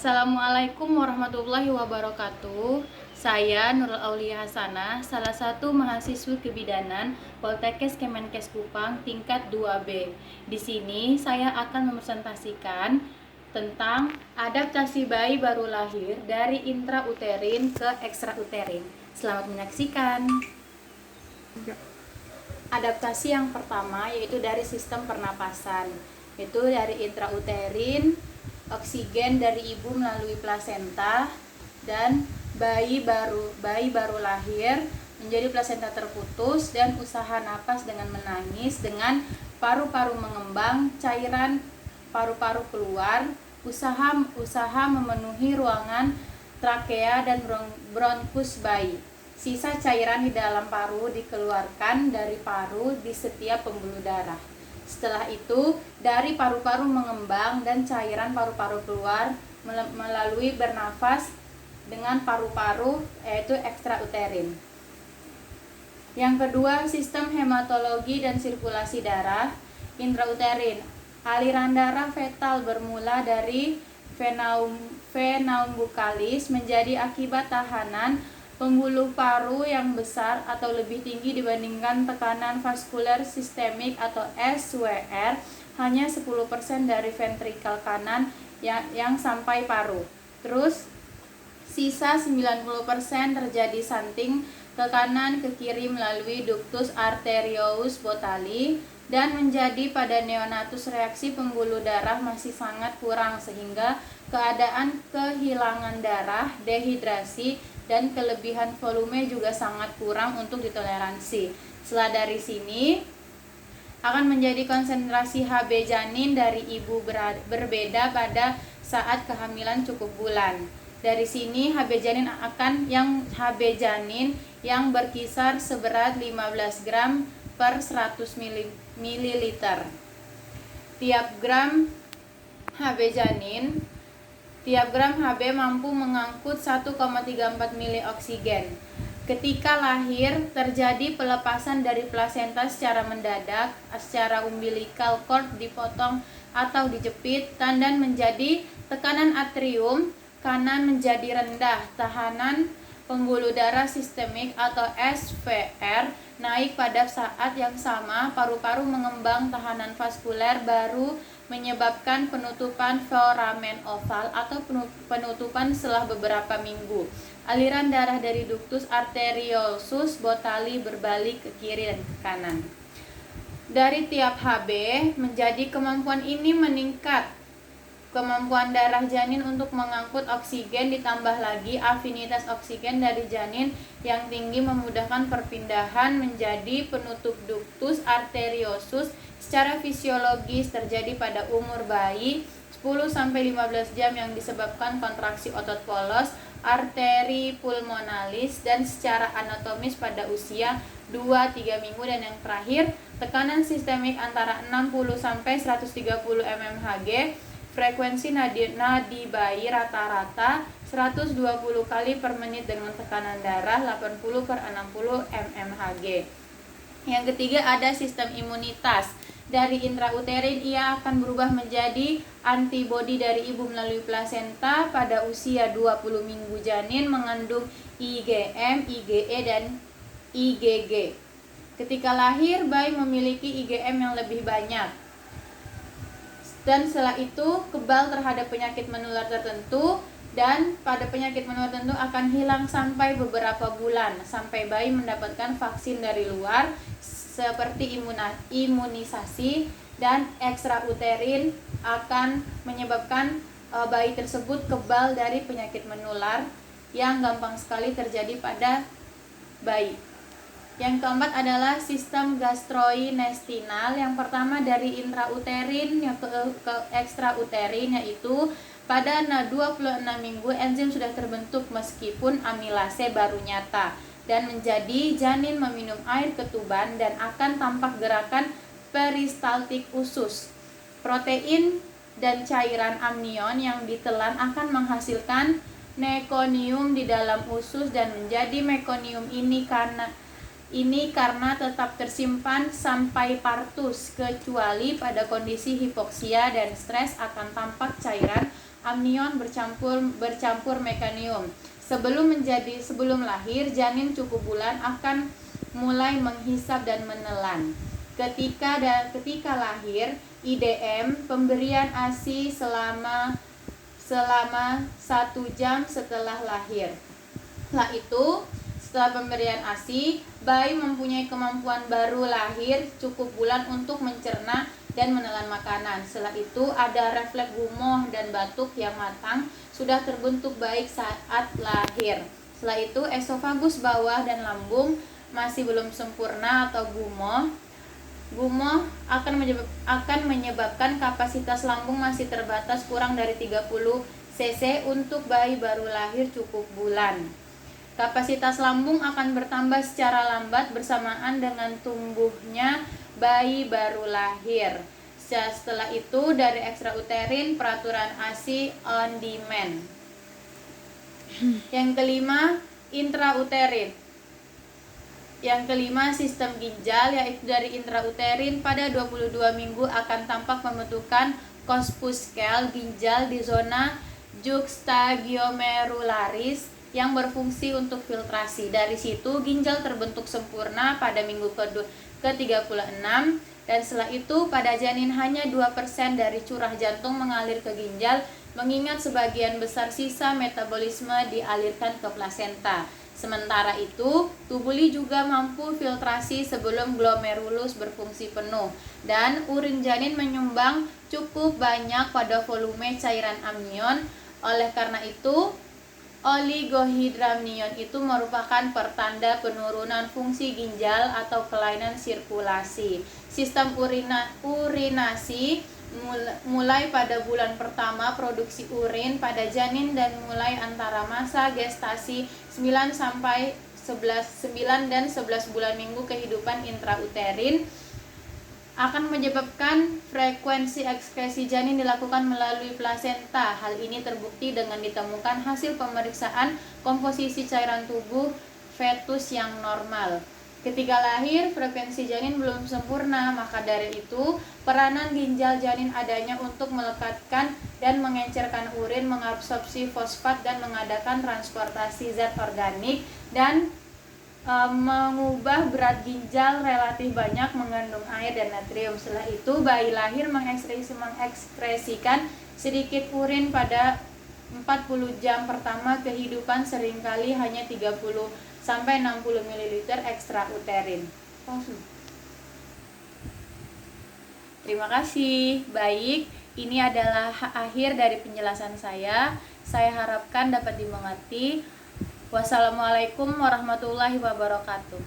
Assalamualaikum warahmatullahi wabarakatuh. Saya Nurul Aulia Hasanah, salah satu mahasiswi kebidanan Poltekkes Kemenkes Kupang tingkat 2B. Di sini saya akan mempresentasikan tentang adaptasi bayi baru lahir dari intrauterin ke ekstrauterin. Selamat menyaksikan. Adaptasi yang pertama yaitu dari sistem pernapasan, yaitu dari intrauterin, oksigen dari ibu melalui plasenta, dan bayi baru lahir menjadi plasenta terputus dan usaha napas dengan menangis, dengan paru-paru mengembang, cairan paru-paru keluar, usaha memenuhi ruangan trakea dan bronkus bayi. Sisa cairan di dalam paru dikeluarkan dari paru di setiap pembuluh darah. Setelah itu, dari paru-paru mengembang dan cairan paru-paru keluar melalui bernafas dengan paru-paru, yaitu ekstrauterin. Yang kedua, sistem hematologi dan sirkulasi darah intrauterin. Aliran darah fetal bermula dari vena umbilicalis menjadi akibat tahanan pembuluh paru yang besar atau lebih tinggi dibandingkan tekanan vaskuler sistemik atau SWR, hanya 10% dari ventrikel kanan yang sampai paru. Terus sisa 90% terjadi shunting ke kanan ke kiri melalui ductus arteriosus botalli, dan menjadi pada neonatus reaksi pembuluh darah masih sangat kurang sehingga keadaan kehilangan darah, dehidrasi, dan kelebihan volume juga sangat kurang untuk ditoleransi. Setelah dari sini akan menjadi konsentrasi Hb janin dari ibu berbeda pada saat kehamilan cukup bulan. Dari sini Hb janin yang berkisar seberat 15 gram per 100 ml. Tiap gram Hb mampu mengangkut 1,34 mili oksigen. Ketika lahir, terjadi pelepasan dari plasenta secara mendadak, secara umbilical cord dipotong atau dijepit, dan menjadi tekanan atrium kanan menjadi rendah, tahanan pembuluh darah sistemik atau SVR naik pada saat yang sama, paru-paru mengembang, tahanan vaskuler baru menyebabkan penutupan foramen oval atau penutupan setelah beberapa minggu. Aliran darah dari ductus arteriosus botalli berbalik ke kiri dan ke kanan. Dari tiap Hb menjadi kemampuan ini meningkat. Kemampuan darah janin untuk mengangkut oksigen ditambah lagi afinitas oksigen dari janin yang tinggi memudahkan perpindahan menjadi penutup ductus arteriosus secara fisiologis terjadi pada umur bayi 10-15 jam yang disebabkan kontraksi otot polos, arteri pulmonalis, dan secara anatomis pada usia 2-3 minggu. Dan yang terakhir, tekanan sistemik antara 60-130 mmHg, frekuensi nadi bayi rata-rata 120 kali per menit dengan tekanan darah 80/60 mmHg. Yang ketiga ada sistem imunitas. Dari intrauterin ia akan berubah menjadi antibodi dari ibu melalui plasenta pada usia 20 minggu. Janin mengandung IgM, IgE, dan IgG. Ketika lahir, bayi memiliki IgM yang lebih banyak, dan setelah itu kebal terhadap penyakit menular tertentu, dan pada penyakit menular tertentu akan hilang sampai beberapa bulan, sampai bayi mendapatkan vaksin dari luar seperti imunisasi, dan ekstrauterin akan menyebabkan bayi tersebut kebal dari penyakit menular yang gampang sekali terjadi pada bayi. Yang keempat adalah sistem gastrointestinal. Yang pertama dari intrauterin yang ke ekstrauterin, yaitu pada 26 minggu enzim sudah terbentuk meskipun amilase baru nyata, dan menjadi janin meminum air ketuban dan akan tampak gerakan peristaltik usus. Protein dan cairan amnion yang ditelan akan menghasilkan mekonium di dalam usus dan menjadi mekonium ini karena tetap tersimpan sampai partus, kecuali pada kondisi hipoksia dan stres akan tampak cairan amnion bercampur mekanium. Sebelum lahir, janin cukup bulan akan mulai menghisap dan menelan. Ketika lahir, IDM pemberian ASI selama 1 jam setelah lahir. Setelah pemberian ASI, bayi mempunyai kemampuan baru lahir cukup bulan untuk mencerna dan menelan makanan. Setelah itu ada refleks gumoh dan batuk yang matang sudah terbentuk baik saat lahir. Setelah itu esofagus bawah dan lambung masih belum sempurna atau gumoh. Gumoh akan menyebabkan kapasitas lambung masih terbatas kurang dari 30 cc untuk bayi baru lahir cukup bulan. Kapasitas lambung akan bertambah secara lambat bersamaan dengan tumbuhnya bayi baru lahir. Setelah itu dari ekstrauterin peraturan ASI on demand. Yang kelima, intrauterin. Yang kelima, sistem ginjal, yaitu dari intrauterin pada 22 minggu akan tampak pembentukan corpuscle ginjal di zona juxtaglomerularis yang berfungsi untuk filtrasi. Dari situ ginjal terbentuk sempurna pada minggu ke-36 dan setelah itu pada janin hanya 2% dari curah jantung mengalir ke ginjal mengingat sebagian besar sisa metabolisme dialirkan ke plasenta. Sementara itu, tubuli juga mampu filtrasi sebelum glomerulus berfungsi penuh dan urin janin menyumbang cukup banyak pada volume cairan amnion. Oleh karena itu, oligohidramnion itu merupakan pertanda penurunan fungsi ginjal atau kelainan sirkulasi. Sistem urinasi mulai pada bulan pertama produksi urin pada janin dan mulai antara masa gestasi 9 dan 11 bulan minggu kehidupan intrauterin akan menyebabkan frekuensi ekskresi janin dilakukan melalui plasenta. Hal ini terbukti dengan ditemukan hasil pemeriksaan komposisi cairan tubuh fetus yang normal. Ketika lahir, frekuensi janin belum sempurna, maka dari itu peranan ginjal janin adanya untuk melekatkan dan mengencerkan urin, mengabsorpsi fosfat dan mengadakan transportasi zat organik dan mengubah berat ginjal relatif banyak mengandung air dan natrium. Setelah itu bayi lahir mengekskresikan sedikit urin pada 40 jam pertama kehidupan, seringkali hanya 30 sampai 60 ml ekstrauterin. Terima kasih. Baik, ini adalah akhir dari penjelasan saya. Saya harapkan dapat dimengerti. Wassalamualaikum warahmatullahi wabarakatuh.